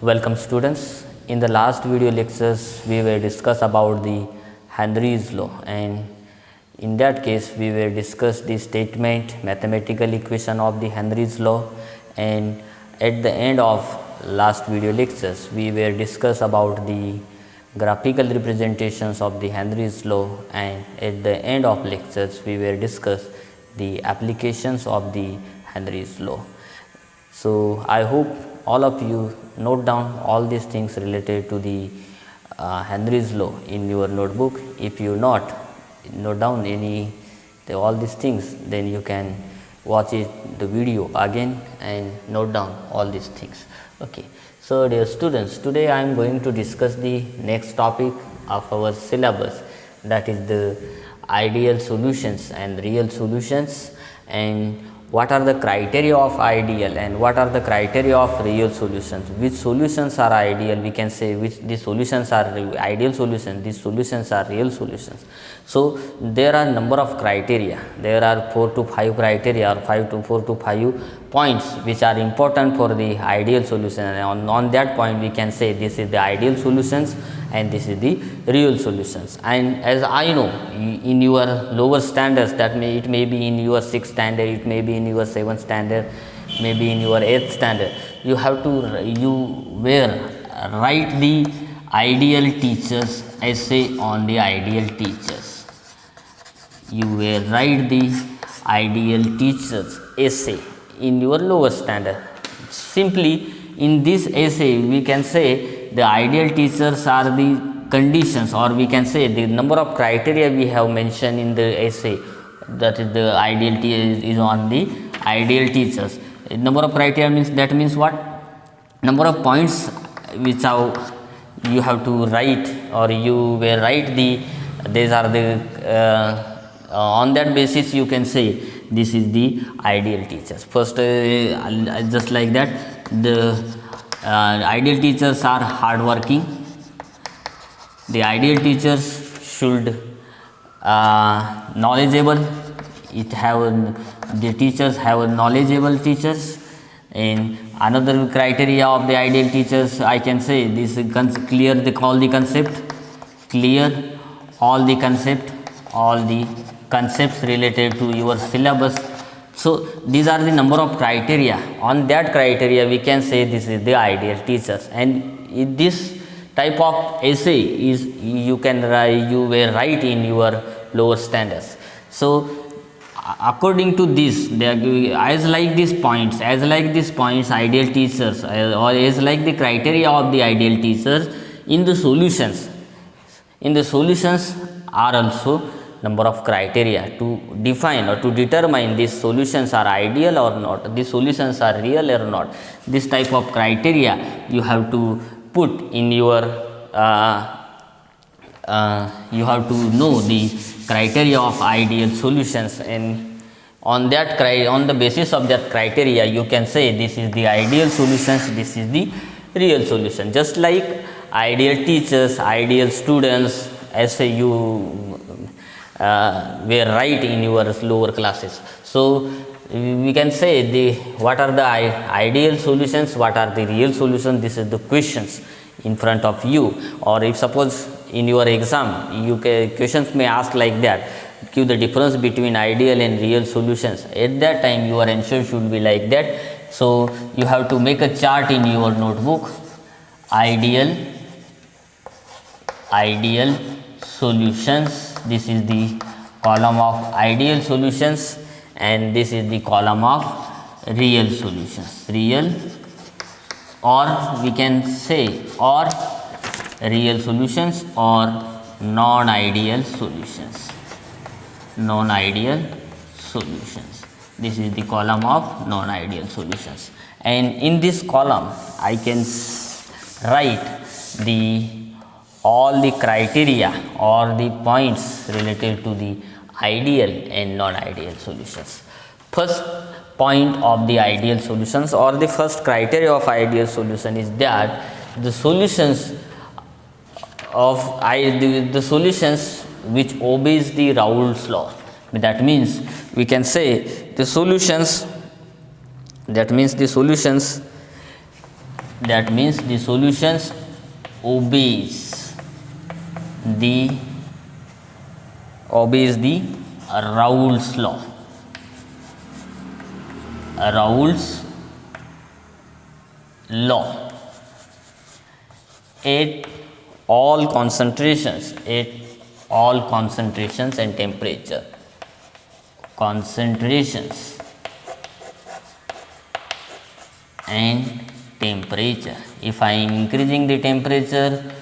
Welcome students. In the last video lectures we were discuss about the Henry's law, and in that case we were discuss the statement mathematical equation of the Henry's law, and at the end of last video lectures we were discuss about the graphical representations of the Henry's law, and at the end of lectures we were discuss the applications of the Henry's law. So I hope all of you note down all these things related to the Henry's law in your notebook. If you not note down all these things, then you can watch the video again and note down all these things. Okay. So dear students, today I am going to discuss the next topic of our syllabus, that is the ideal solutions and real solutions, and what are the criteria of ideal and what are the criteria of real solutions. Which solutions are ideal, we can say which these solutions are ideal solutions, these solutions are real solutions. So there are number of criteria, there are 4 to 5 criteria or 4 to 5 points which are important for the ideal solution, and on that point we can say this is the ideal solutions and this is the real solutions. And as I know, in your lower standards, it may be in your 6th standard, it may be in your 7th standard, maybe in your 8th standard, you will write the ideal teachers essay on the ideal teachers. You will write the ideal teachers essay in your lower standard. Simply in this essay we can say the ideal teachers are the conditions, or we can say the number of criteria we have mentioned in the essay, that is the ideal is on the ideal teachers. Number of criteria means what? Number of points which you have to write, or you will write these are the on that basis you can say this is the ideal teachers. First just like that, the ideal teachers are hardworking. The ideal teachers should knowledgeable. The teachers have knowledgeable teachers. And another criteria of the ideal teachers, I can say this clear all the concepts related to your syllabus. So these are the number of criteria. On that criteria we can say this is the ideal teachers, and in this type of essay is you will write in your lower standards. So according to this, as like these points, ideal teachers, or as like the criteria of the ideal teachers, in the solutions are also number of criteria to define or to determine these solutions are ideal or not, these solutions are real or not. This type of criteria you have to put in your you have to know the criteria of ideal solutions, and on the basis of that criteria you can say this is the ideal solutions, this is the real solution. Just like ideal teachers, ideal students, as you were right in your lower classes. So we can say what are the ideal solutions, what are the real solutions. This is the questions in front of you, or if suppose in your exam questions may ask like that, give the difference between ideal and real solutions. At that time your answer should be like that. So you have to make a chart in your notebook: ideal solutions. This is the column of ideal solutions, and this is the column of real solutions. Real, or we can say or real solutions or non-ideal solutions. This is the column of non-ideal solutions, and in this column I can write all the criteria or the points related to the ideal and non-ideal solutions. First point of the ideal solutions, or the first criteria of ideal solution, is that the solutions which obeys the Raoult's law. That means we can say the solutions That means the solutions obeys the Raoult's law. Raoult's law at all concentrations and temperature. Concentrations and temperature. If I am increasing the temperature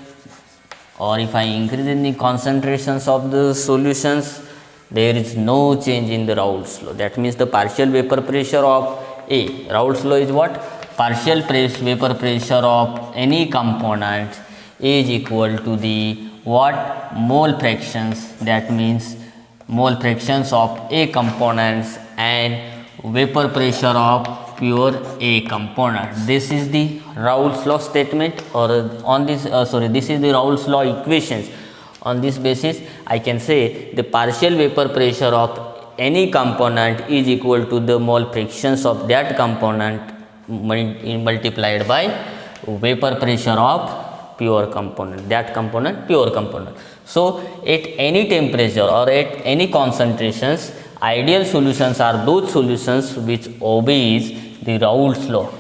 or if I increase in the concentrations of the solutions, there is no change in the Raoult's law. That means the partial vapor pressure of A. Raoult's law is what? Partial vapor pressure of any component is equal to the what? Mole fractions. That means mole fractions of A components and vapor pressure of pure A component. This is the Raoult's law statement, or on this this is the Raoult's law equations. On this basis I can say the partial vapor pressure of any component is equal to the mole fractions of that component multiplied by vapor pressure of pure component, that component pure component. So at any temperature or at any concentrations, ideal solutions are those solutions which obeys the Raoult's law.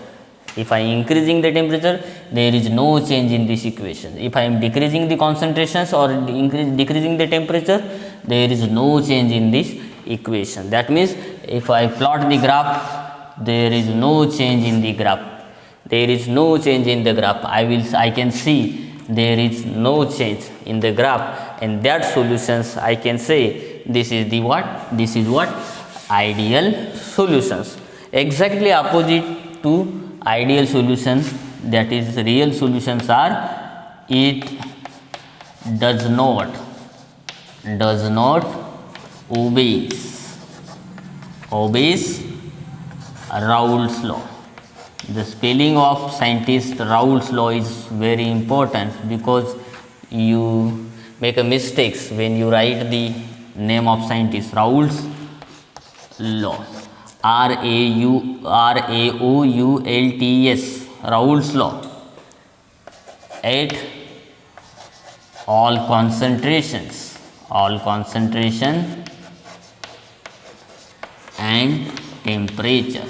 If I am increasing the temperature, there is no change in this equation. If I am decreasing the concentrations or decreasing the temperature, there is no change in this equation. That means if I plot the graph, there is no change in the graph. There is no change in the graph. I can see there is no change in the graph, and that solutions I can say this is the what? This is what? Ideal solutions. Exactly opposite to ideal solutions, that is real solutions are it does not obeys Raoult's law. The spelling of scientist Raoult's law is very important, because you make a mistakes when you write the name of scientist. Raoult's law, Raoults, Raoult's law. At all concentration and temperature.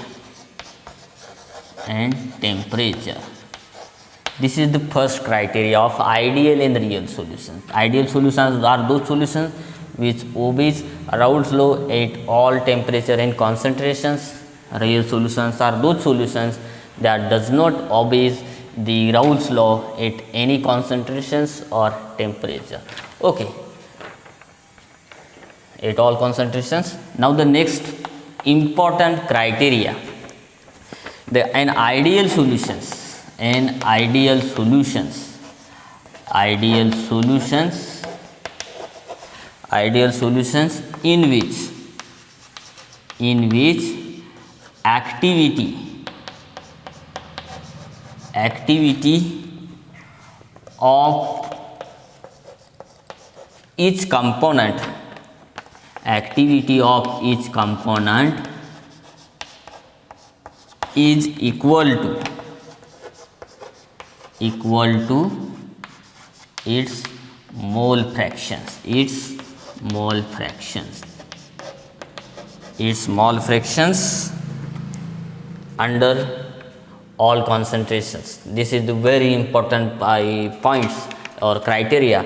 This is the first criteria of ideal and real solutions. Ideal solutions are those solutions which obeys Raoult's law at all temperature and concentrations. Real solutions are those solutions that does not obey the Raoult's law at any concentrations or temperature. Okay, at all concentrations. Now the next important criteria, an ideal solutions in which activity of each component is equal to its mole fractions. Under all concentrations. This is the very important points or criteria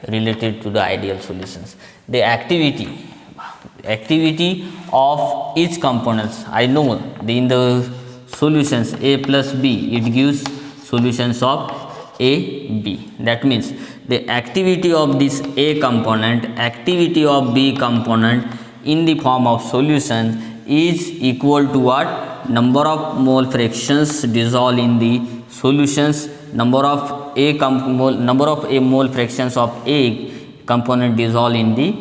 related to the ideal solutions. The activity of each components. I know in the solutions A plus B, it gives solutions of A, B. That means the activity of this A component, activity of B component in the form of solution is equal to what? Number of mole fractions dissolved in the solutions, number of mole fractions of A component dissolved in the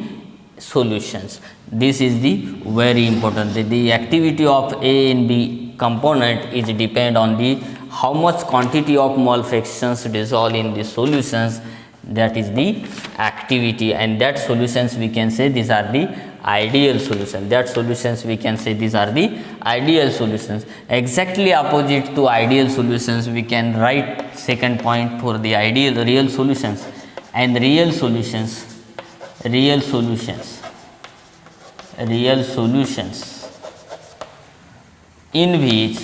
solutions. This is the very important. The activity of A and B component is depend on the how much quantity of mole fractions dissolved in the solutions. That is the activity, and that solutions we can say these are the ideal solution. That solutions we can say these are the ideal solutions. Exactly opposite to ideal solutions, we can write second point for the real solutions. And real solutions in which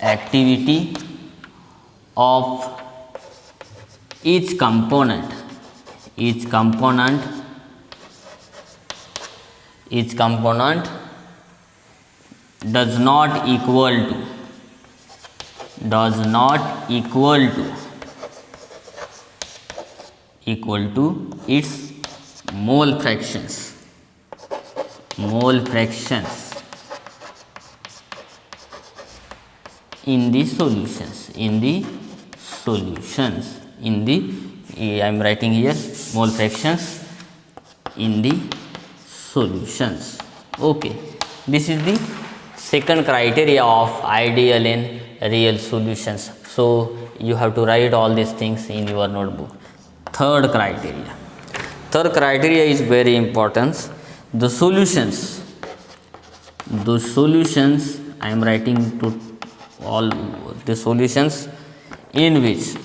activity of each component does not equal to its mole fractions in the solutions. I am writing here mole fractions in the solutions. Okay, this is the second criteria of ideal and real solutions. So you have to write all these things in your notebook. Third criteria is very important. The solutions I am writing to all the solutions in which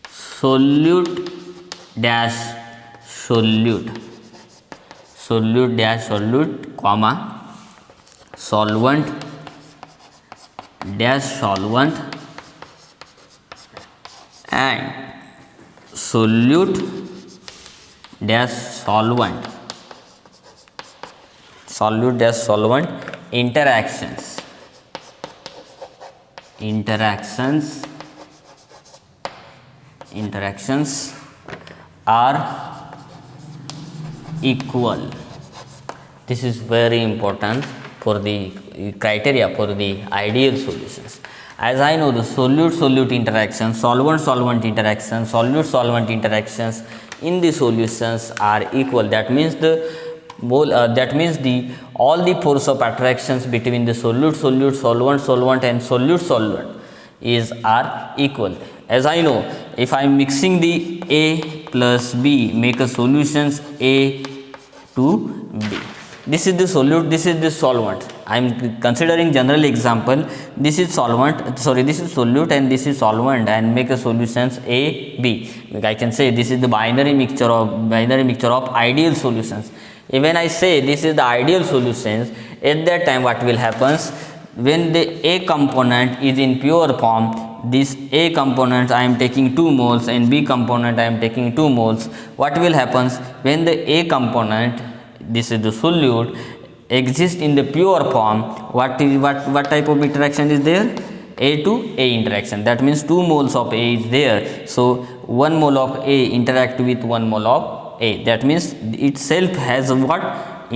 solute dash solute comma solvent dash solvent and solute dash solvent interactions are equal. This is very important for the criteria for the ideal solutions. As I know, the solute interactions, solvent interactions, solvent interactions in the solutions are equal. That means all the force of attractions between the solute, solvent and solvent are equal. As I know, if I am mixing the A plus B, make a solutions A to B. This is the solute, this is the solvent. I am considering general example. This is this is solute and this is solvent, and make a solutions A, B. I can say this is the binary mixture of ideal solutions. When I say this is the ideal solutions, at that time what will happen? When the A component is in pure form, this A component I am taking 2 moles and B component I am taking 2 moles. What will happen when the A component, this is the solute, exists in the pure form? What type of interaction is there? A to A interaction. That means 2 moles of A is there. So 1 mole of A interact with 1 mole of A. That means itself has what?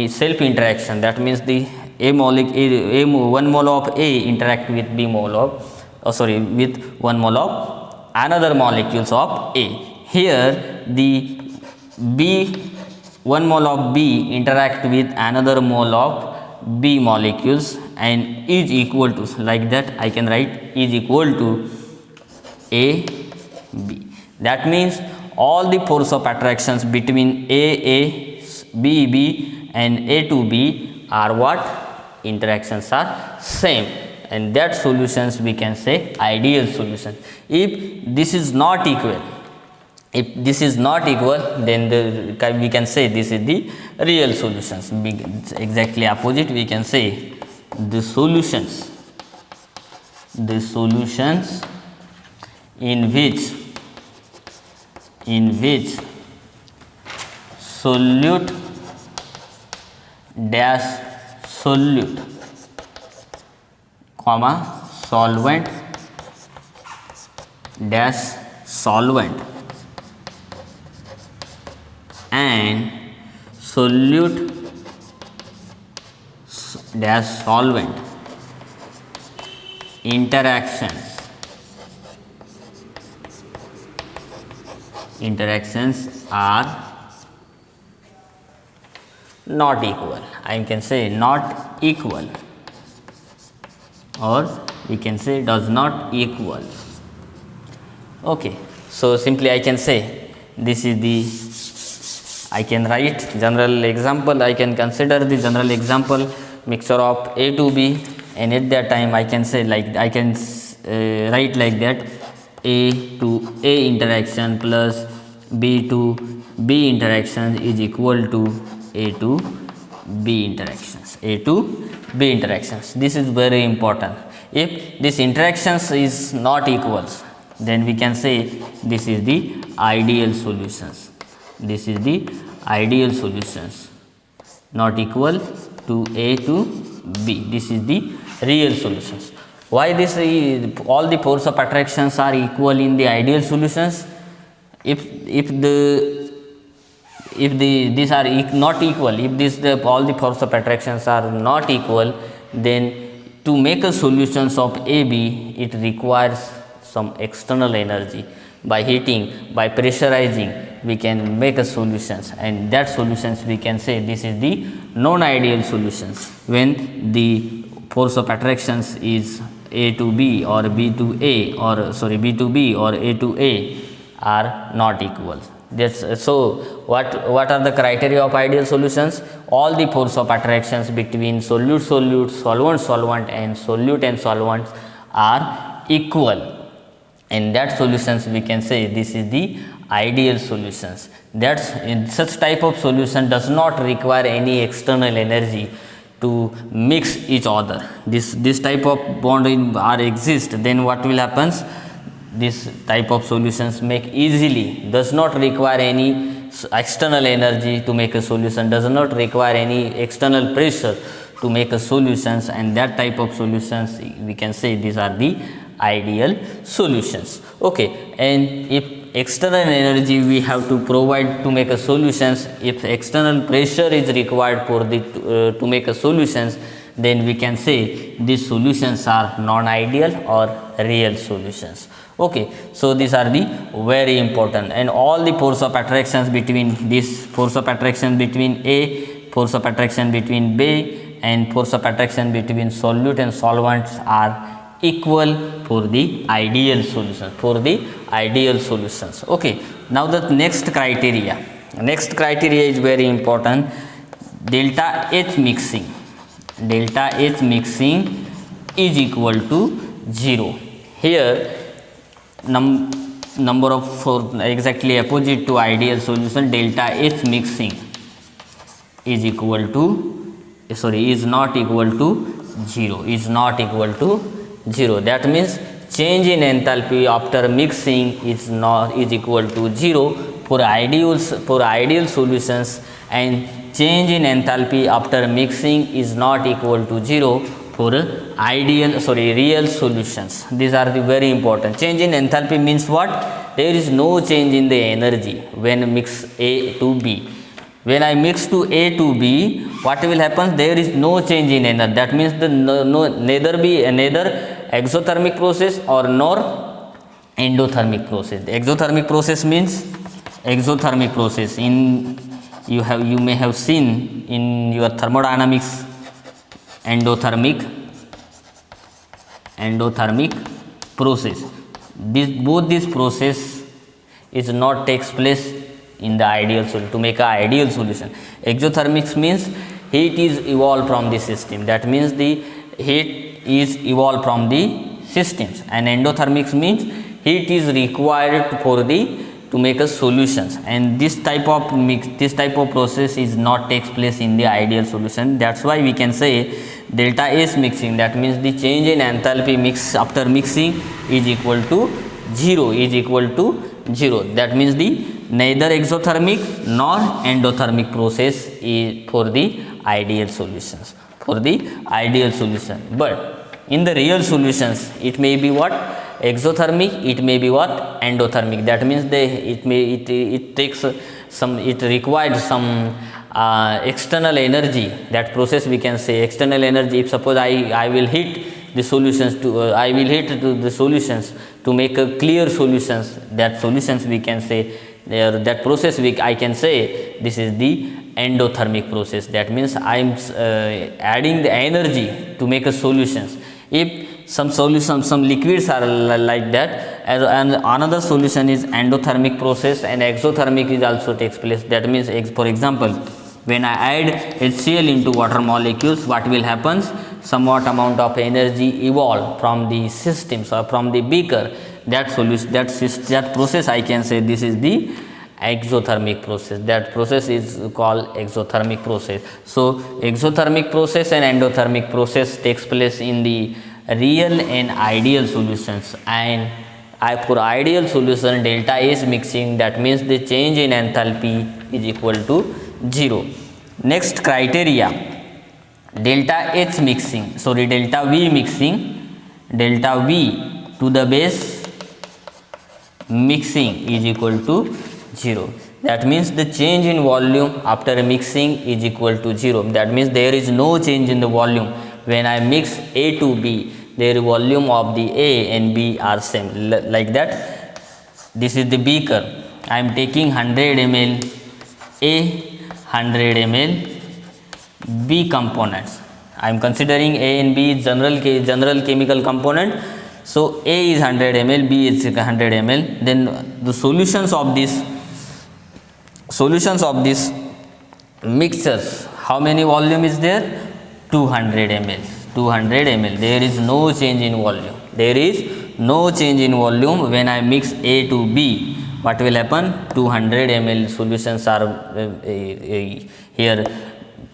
Self interaction. That means the one mole of A interact with B mole of with 1 mole of another molecules of A. Here the 1 mole of B interact with another mole of B molecules and is equal to, like that I can write, is equal to A B. That means all the force of attractions between A, B, B and A to B are what? Interactions are same, and that solutions we can say ideal solution. If this is not equal, then we can say this is the real solutions. Exactly opposite, we can say the solutions in which solute dash solute comma solvent dash solvent and solute dash solvent interactions are not equal. I can say not equal or we can say does not equal. Okay, so simply I can say this is the, I can write general example, I can consider the general example mixture of A to B, and at that time I can say like I can write like that, A to A interaction plus B to B interaction is equal to A to B interactions, A to B interactions. This is very important. If this interactions is not equals, then we can say this is the ideal solutions. This is the ideal solutions, not equal to A to B. This is the real solutions. Why this is, all the force of attractions are equal in the ideal solutions? If these are not equal, if all the force of attractions are not equal, then to make a solutions of AB, it requires some external energy. By heating, by pressurizing, we can make a solutions, and that solutions we can say this is the non-ideal solutions, when the force of attractions is A to B or B to A, or sorry, B to B or A to A are not equal. That's so what are the criteria of ideal solutions? All the force of attractions between solute solvent and solvents are equal, and that solutions we can say this is the ideal solutions. That's in such type of solution does not require any external energy to mix each other. This type of bond are exist, then what will happens? This type of solutions make easily, does not require any external energy to make a solution, does not require any external pressure to make a solutions, and that type of solutions we can say these are the ideal solutions. Okay, and if external energy we have to provide to make a solutions, if external pressure is required for the to make a solutions, then we can say these solutions are non-ideal or real solutions. Okay, so these are the very important, and all the force of attractions between this force of attraction between A, force of attraction between B, and force of attraction between solute and solvents are equal for the ideal solutions, for the ideal solutions. Okay, now the next criteria is very important. Delta H mixing is equal to 0. Here number of for exactly opposite to ideal solution, delta H mixing is equal to, sorry, is not equal to 0, is not equal to 0. That means change in enthalpy after mixing is equal to 0 for ideal solutions, and change in enthalpy after mixing is not equal to 0 for real solutions. These are the very important. Change in enthalpy means what? There is no change in the energy when mix A to B. When I mix to A to B, what will happen? There is no change in energy. That means the neither exothermic process or nor endothermic process. The exothermic process means exothermic process. You may have seen in your thermodynamics endothermic process. Both this process is not takes place in the ideal solution to make an ideal solution. Exothermics means heat is evolved from the system. That means the heat is evolved from the systems, and endothermics means heat is required for to make a solutions, and this type of process is not takes place in the ideal solution. That's why we can say delta S mixing, that means the change in enthalpy mix after mixing is equal to 0, That means the neither exothermic nor endothermic process is for the ideal solutions, but in the real solutions it may be what? Exothermic, it may be what? Endothermic. That means it required some external energy. That process we can say external energy. If suppose I will heat the solutions the solutions to make a clear solutions, that solutions we can say that process I can say this is the endothermic process. That means I am adding the energy to make a solutions. If some solution, some liquids are like that, and another solution is endothermic process, and exothermic is also takes place. That means, for example, when I add HCl into water molecules, what will happen? Somewhat amount of energy evolve from the systems or from the beaker. That solution, that process, I can say this is the exothermic process. That process is called exothermic process. So exothermic process and endothermic process takes place in the real and ideal solutions, and for ideal solution delta H mixing, that means the change in enthalpy is equal to 0. Next criteria, delta H mixing, sorry, delta V mixing, delta V to the base mixing is equal to 0. That means the change in volume after mixing is equal to 0. That means there is no change in the volume. When I mix A to B, their volume of the A and B are same, like that. This is the beaker. I am taking 100 ml A, 100 ml B components. I am considering A and B is general chemical component. So A is 100 ml, B is 100 ml. Then the solutions of this mixtures, how many volume is there? 200 ml. 200 ml. There is no change in volume. There is no change in volume when I mix A to B. What will happen? 200 ml solutions are here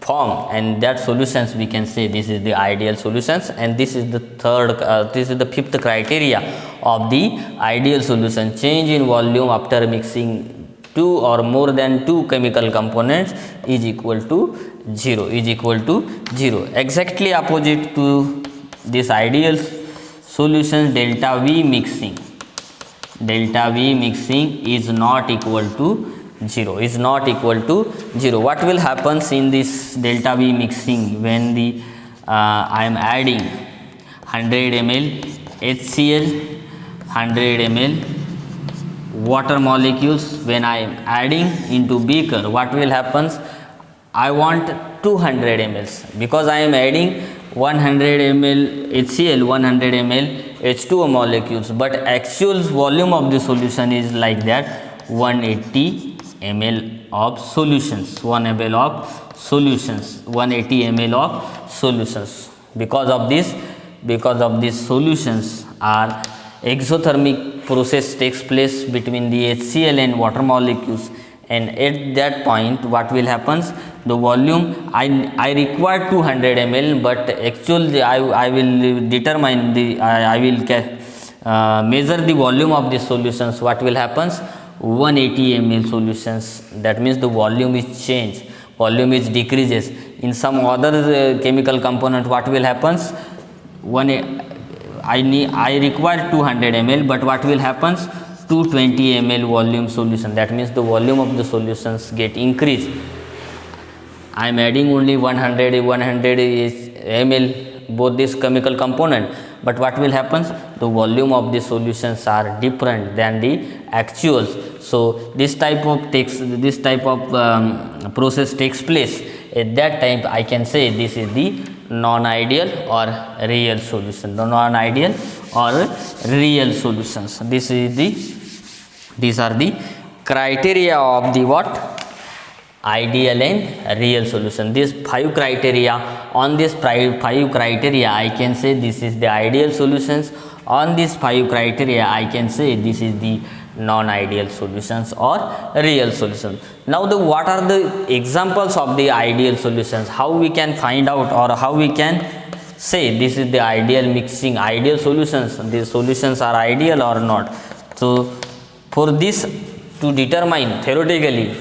formed, and that solutions we can say this is the ideal solutions, and this is the fifth criteria of the ideal solution. Change in volume after mixing two or more than two chemical components is equal to 0, exactly opposite to this ideal solution. Delta V mixing is not equal to 0, What will happen in this delta V mixing when I am adding 100 ml HCl, 100 ml water molecules? When I am adding into beaker, what will happen? I want 200 ml because I am adding 100 ml HCl, 100 ml H2O molecules, but actual volume of the solution is like that, 180 ml of solutions, 180 ml of solutions. Because of this solutions are exothermic process takes place between the HCl and water molecules, and at that point what will happen? The volume I require 200 ml, but actually I will determine measure the volume of the solutions. What will happen? 180 ml solutions. That means the volume is changed, volume is decreases. In some other chemical component, what will happen? I require 200 ml, but what will happen? 220 ml volume solution. That means the volume of the solutions get increased. I am adding only 100 ml both this chemical component, but what will happen? The volume of the solutions are different than the actuals. So this type of process takes place. At that time I can say this is the non-ideal or real solution. The non-ideal or real solutions. These are the criteria of the what? Ideal and real solution. These 5 criteria. On this 5 criteria I can say this is the ideal solutions. On these 5 criteria I can say this is the non-ideal solutions or real solutions. Now what are the examples of the ideal solutions? How we can find out, or how we can say this is the ideal mixing, ideal solutions, these solutions are ideal or not? So for this to determine theoretically,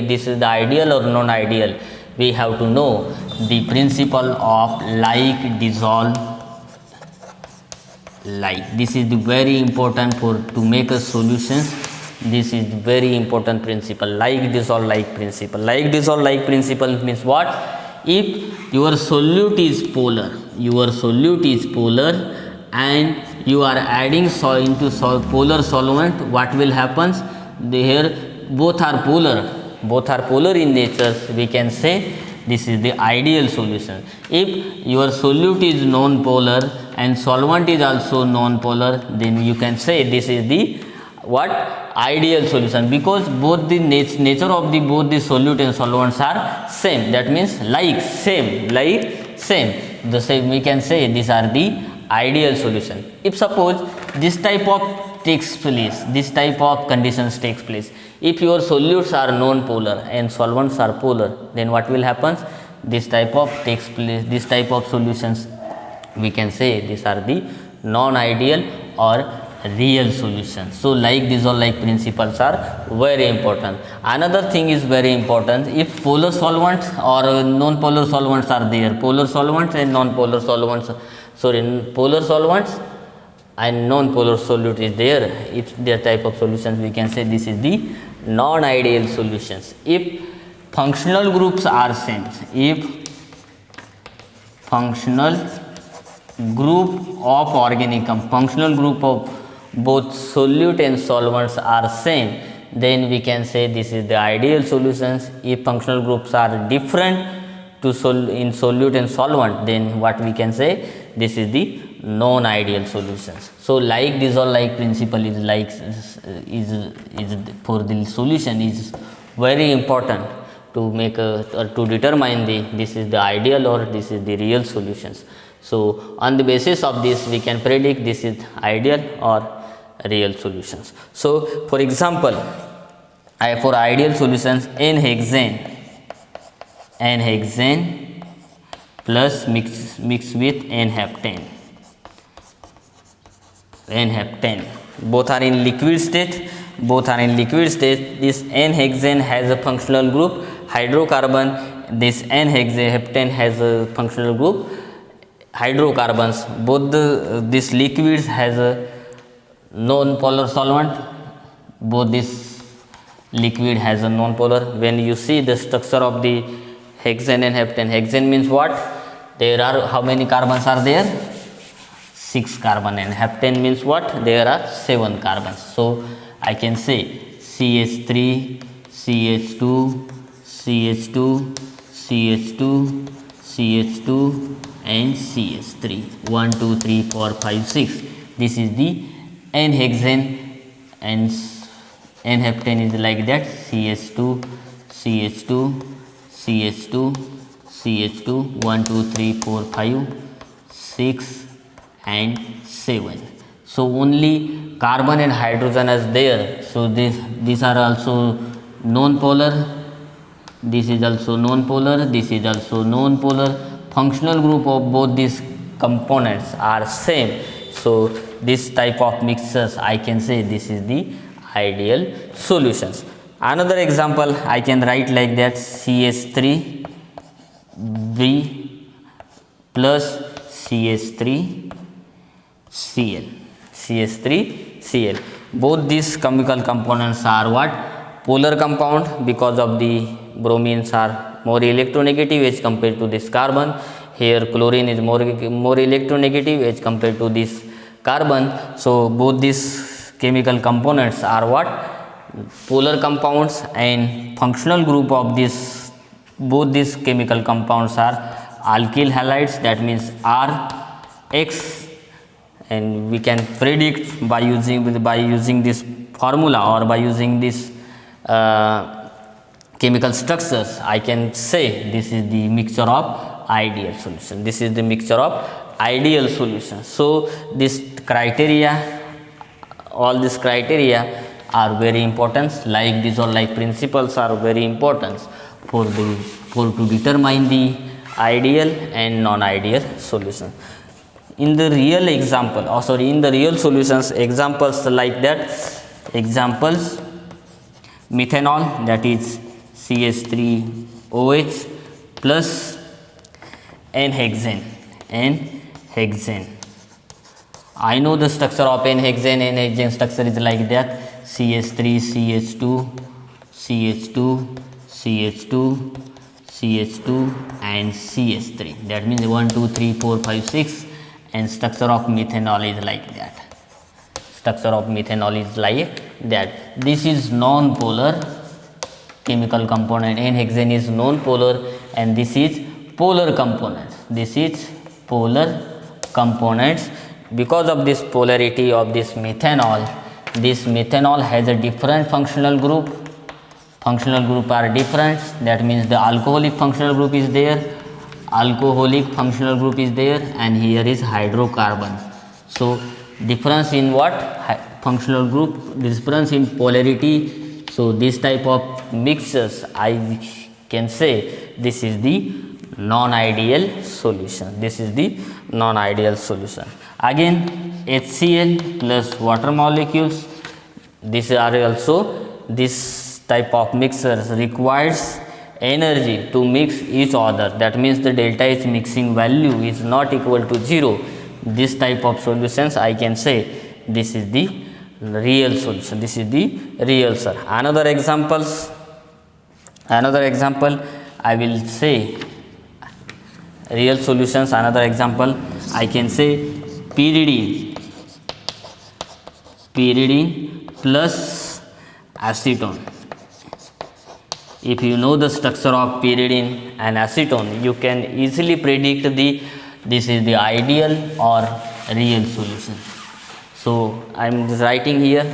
this is the ideal or non-ideal, we have to know the principle of like, dissolve, like. This is the very important to make a solutions. This is very important principle, like, dissolve, like principle. Like, dissolve, like principle means what? If your solute is polar, and you are adding into polar solvent, what will happen? Here both are polar in nature. We can say this is the ideal solution. If your solute is non-polar and solvent is also non-polar, then you can say this is the what ideal solution, because both the nature of the both the solute and solvents are same. That means like same. The same we can say these are the ideal solution. If suppose this type of takes place, this type of conditions takes place, if your solutes are non-polar and solvents are polar, then what will happen? This type of takes place, this type of solutions we can say these are the non-ideal or real solutions. So like these or like principles are very important. Another thing is very important, if polar solvents or non-polar solvents are there, polar solvents and non-polar solvents, polar solvents and non-polar solute is there, if their type of solutions we can say this is the non-ideal solutions. If functional groups are same, if functional group of organic functional group of both solute and solvents are same, then we can say this is the ideal solutions. If functional groups are different to in solute and solvent, then what we can say this is the non-ideal solutions. So like this or like principle is like is for the solution is very important to make or to determine this is the ideal or this is the real solutions. So on the basis of this we can predict this is ideal or real solutions. So for example, for ideal solutions, n-hexane plus mix with n-heptane, both are in liquid state. This n-hexane has a functional group hydrocarbon, this n-heptane has a functional group hydrocarbons. Both these liquids has a non-polar solvent, both this liquid has a non-polar. When you see the structure of the hexane and heptane, hexane means what? There are how many carbons are there? 6 carbon, and heptane means what? There are 7 carbons. So I can say CH3, CH2, CH2, CH2, CH2 and CH3. 1, 2, 3, 4, 5, 6. This is the n-hexane, and n-heptane is like that, CH2, CH2, CH2, CH2, 1, 2, 3, 4, 5, 6 and 7. So only carbon and hydrogen is there. So these are also non-polar, this is also non-polar, this is also non-polar. Functional group of both these components are same. So this type of mixtures I can say this is the ideal solutions. Another example I can write like that, CH3B plus CH3Cl. Both these chemical components are what? Polar compound, because of the bromines are more electronegative as compared to this carbon. Here chlorine is more electronegative as compared to this carbon. So both these chemical components are what? Polar compounds, and functional group of this both these chemical compounds are alkyl halides, that means RX, and we can predict by using this formula or by using this chemical structures. I can say this is the mixture of ideal solution. This is the mixture of ideal solution. So this criteria, all these criteria are very important. Like these or like principles are very important for to determine the ideal and non-ideal solution. In the real example, in the real solutions, examples like that, examples, methanol, that is CH3OH plus n-hexane. I know the structure of n-hexane structure is like that, CH3, CH2, CH2, CH2, CH2 and CH3. That means 1, 2, 3, 4, 5, 6, and structure of methanol is like that. This is non-polar chemical component. N-hexane is non-polar and this is polar components. This is polar components. Because of this polarity of this methanol has a different functional group. Functional group are different. That means the alcoholic functional group is there. Alcoholic functional group is there, and here is hydrocarbon. So difference in what? Functional group, difference in polarity. So this type of mixtures, I can say this is the non-ideal solution. This is the non-ideal solution. Again, HCl plus water molecules, these are also, this type of mixtures requires energy to mix each other. That means the delta H mixing value is not equal to 0. This type of solutions, I can say this is the real solution. This is the real, sir. Another example I will say real solutions. Another example I can say pyridine plus acetone. If you know the structure of pyridine and acetone, you can easily predict this is the ideal or real solution. So I am writing here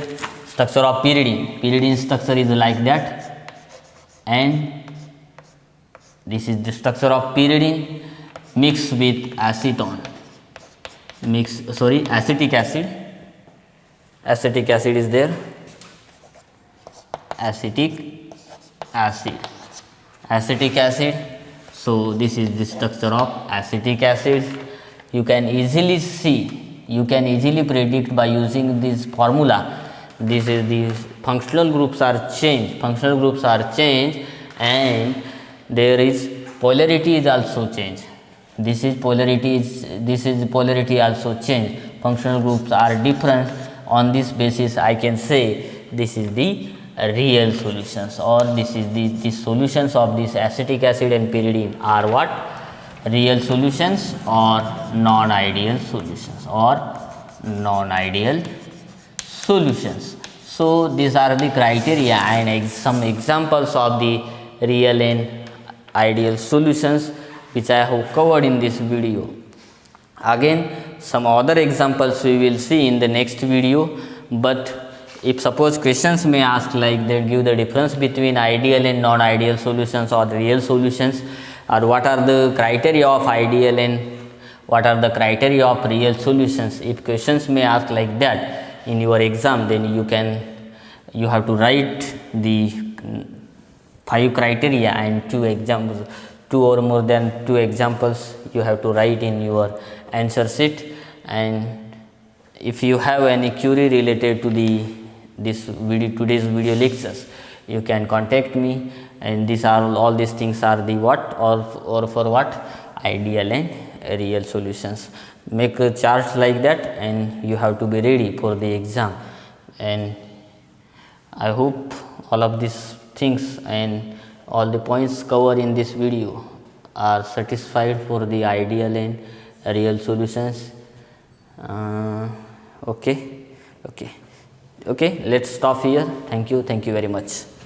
structure of pyridine. Pyridine structure is like that, and this is the structure of pyridine mixed with acetone. Acetic acid. Acetic acid is there. Acetic acid. So this is the structure of acetic acid. You can easily see, you can easily predict by using this formula. This is the functional groups are changed. And there is polarity is also changed. This is polarity also changed. Functional groups are different. On this basis, I can say this is the real solutions, or this is the solutions of this acetic acid and pyridine are what? Real solutions or non-ideal solutions. So these are the criteria and some examples of the real and ideal solutions which I have covered in this video. Again, some other examples we will see in the next video, but if suppose questions may ask like that, give the difference between ideal and non-ideal solutions or real solutions, or what are the criteria of ideal and what are the criteria of real solutions. If questions may ask like that in your exam, then you have to write the 5 criteria and 2 examples, 2 or more than 2 examples you have to write in your answer sheet. And if you have any query related to today's video lectures, you can contact me, and all these things are the what or for what? Ideal and real solutions. Make a chart like that and you have to be ready for the exam. And I hope all of these things and all the points covered in this video are satisfied for the ideal and real solutions. Okay, let's stop here. Thank you very much.